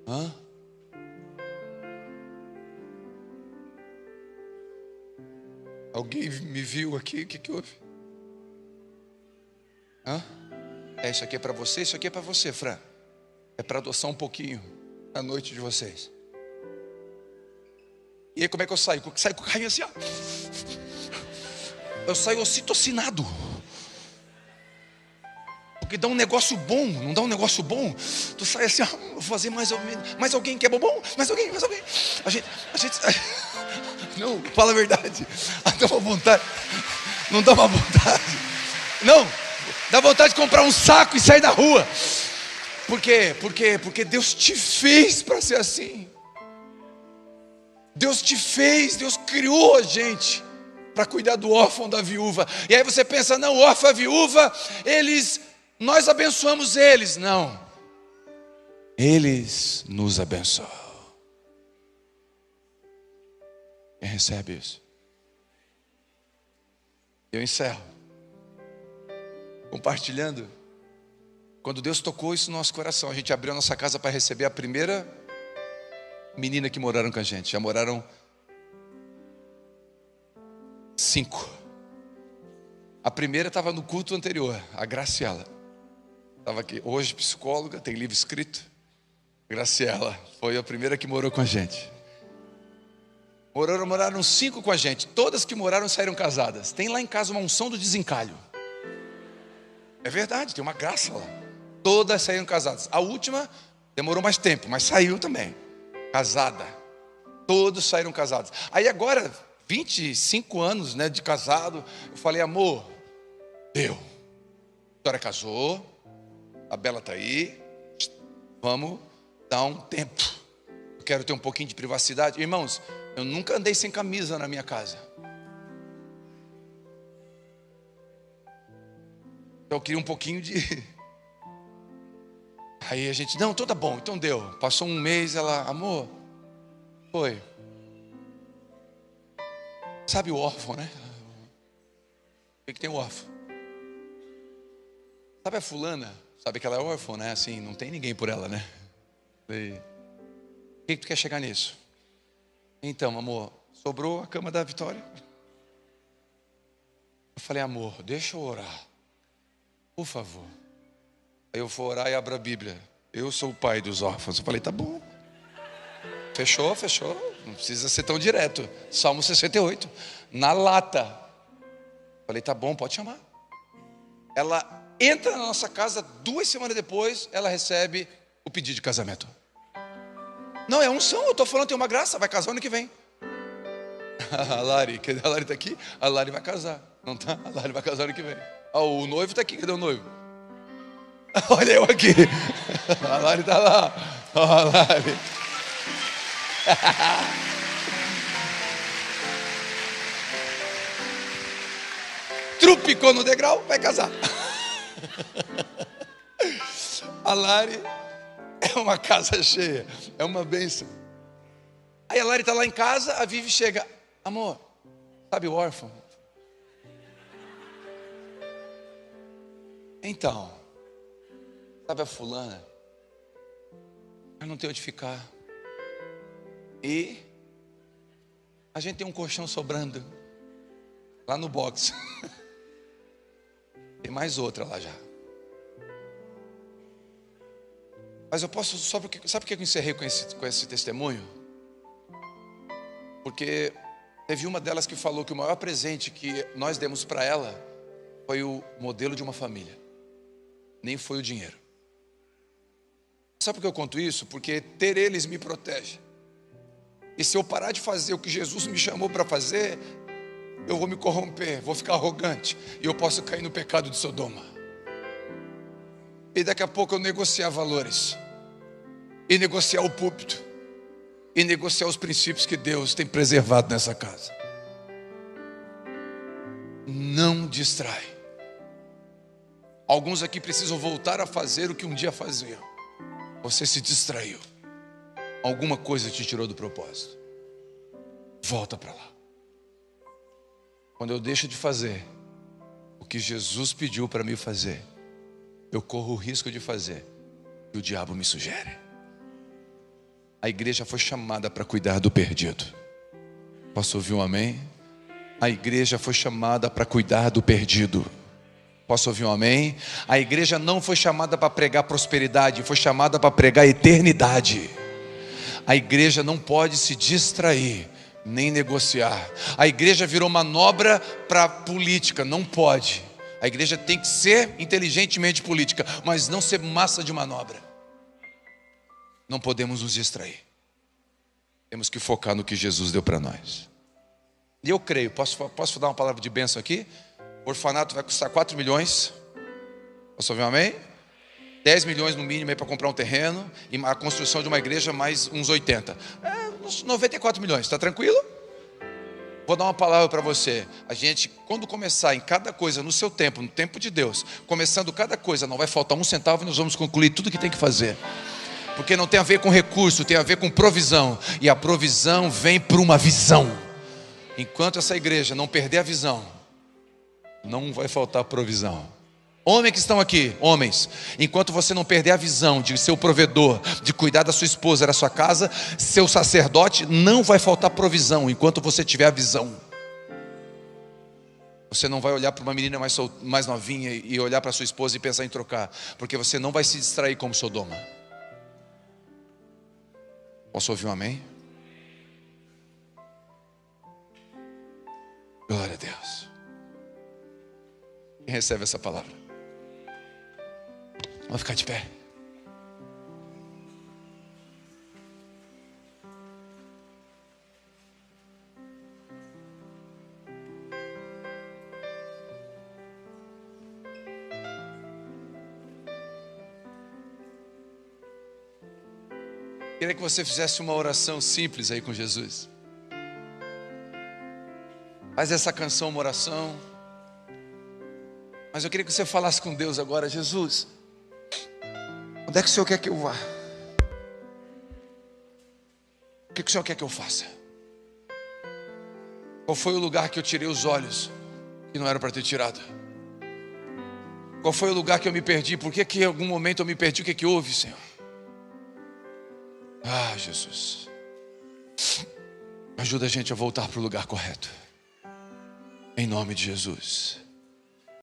Hã? Alguém me viu aqui? O que houve? Hã? Isso aqui é para você, isso aqui é para você, Fran. é para adoçar um pouquinho a noite de vocês. E aí como é que eu saio? Eu saio com o carrinho assim, ó. Eu saio ocitocinado. Porque dá um negócio bom, não dá um negócio bom? Tu sai assim, ó, vou fazer mais alguém que é bom? Mais alguém? A gente... Não, fala a verdade. Dá uma vontade. Não dá uma vontade. Não, dá vontade de comprar um saco e sair da rua. Por quê? Porque Deus te fez para ser assim. Deus te fez, Deus criou a gente para cuidar do órfão, da viúva. E aí você pensa, não, o órfão e a viúva, nós abençoamos eles. Não, eles nos abençoam. Quem recebe isso? Eu encerro compartilhando. Quando Deus tocou isso no nosso coração, a gente abriu a nossa casa para receber a primeira menina que moraram com a gente. Já moraram 5. A primeira estava no culto anterior, a Graciela. Estava aqui, hoje psicóloga, tem livro escrito. Graciela foi a primeira que morou com a gente. Moraram 5 com a gente. Todas que moraram saíram casadas. Tem lá em casa uma unção do desencalho. É verdade, tem uma graça lá. Todas saíram casadas. A última demorou mais tempo, mas saiu também. Casada. Todos saíram casados. Aí agora, 25 anos, né, de casado, eu falei, amor, deu. A senhora casou, a Bela está aí, vamos dar um tempo. Eu quero ter um pouquinho de privacidade. Irmãos, eu nunca andei sem camisa na minha casa. Então eu queria um pouquinho de... Aí a gente, não, então tá bom, então deu. Passou um mês, ela, amor, foi. Sabe o órfão, né? O que tem o órfão? Sabe a fulana? Sabe que ela é órfã, né? Assim, não tem ninguém por ela, né? E... O que tu quer chegar nisso? Então, amor, sobrou a cama da Vitória. Eu falei, amor, deixa eu orar, por favor. Aí eu vou orar e abro a Bíblia. Eu sou o pai dos órfãos. Eu falei, tá bom. Fechou. Não precisa ser tão direto. Salmo 68. Na lata. Eu falei, tá bom, pode chamar. Ela entra na nossa casa, 2 semanas depois, ela recebe o pedido de casamento. Não, é unção, eu estou falando, tem uma graça, vai casar ano que vem. A Lari está aqui, a Lari vai casar. Não tá? A Lari vai casar ano que vem. O noivo está aqui, cadê o noivo? Olha eu aqui. A Lari está lá. A Lari. Trupicou no degrau, vai casar. A Lari é uma casa cheia, é uma bênção. Aí a Lari está lá em casa, a Vivi chega, amor, sabe o órfão? Então, sabe a fulana? Eu não tenho onde ficar. E a gente tem um colchão sobrando lá no box. Tem mais outra lá já. Mas eu posso, sabe por que eu encerrei com esse testemunho? Porque teve uma delas que falou que o maior presente que nós demos para ela foi o modelo de uma família. Nem foi o dinheiro. Sabe por que eu conto isso? Porque ter eles me protege. E se eu parar de fazer o que Jesus me chamou para fazer, eu vou me corromper, vou ficar arrogante, e eu posso cair no pecado de Sodoma. E daqui a pouco eu negociar valores, e negociar o púlpito, e negociar os princípios que Deus tem preservado nessa casa. Não distrai. Alguns aqui precisam voltar a fazer o que um dia faziam. Você se distraiu. Alguma coisa te tirou do propósito. Volta para lá. Quando eu deixo de fazer o que Jesus pediu para mim fazer, eu corro o risco de fazer e o diabo me sugere. A igreja foi chamada para cuidar do perdido. Posso ouvir um amém? A igreja foi chamada para cuidar do perdido. Posso ouvir um amém? A igreja não foi chamada para pregar prosperidade, foi chamada para pregar eternidade. A igreja não pode se distrair, nem negociar. A igreja virou manobra para política, não pode. A igreja tem que ser inteligentemente política, mas não ser massa de manobra. Não podemos nos distrair. Temos que focar no que Jesus deu para nós. E eu creio, posso dar uma palavra de bênção aqui? O orfanato vai custar 4 milhões. Posso ouvir um amém? 10 milhões no mínimo para comprar um terreno. E a construção de uma igreja mais uns 80. Uns 94 milhões, está tranquilo? Vou dar uma palavra para você. A gente, quando começar em cada coisa no seu tempo, no tempo de Deus, começando cada coisa, não vai faltar um centavo e nós vamos concluir tudo que tem que fazer. Porque não tem a ver com recurso, tem a ver com provisão. E a provisão vem por uma visão. Enquanto essa igreja não perder a visão, não vai faltar provisão. Homens que estão aqui, homens, enquanto você não perder a visão de ser o provedor, de cuidar da sua esposa, da sua casa, seu sacerdote, não vai faltar provisão enquanto você tiver a visão. Você não vai olhar para uma menina mais novinha e olhar para sua esposa e pensar em trocar, porque você não vai se distrair como Sodoma. Posso ouvir um amém? Glória a Deus. Quem recebe essa palavra? Vamos ficar de pé. Queria que você fizesse uma oração simples aí com Jesus. Faz essa canção uma oração. Mas eu queria que você falasse com Deus agora. Jesus, onde é que o Senhor quer que eu vá? O que o Senhor quer que eu faça? Qual foi o lugar que eu tirei os olhos que não era para ter tirado? Qual foi o lugar que eu me perdi? Por que em algum momento eu me perdi? O que houve, Senhor? Ah, Jesus, ajuda a gente a voltar para o lugar correto. Em nome de Jesus.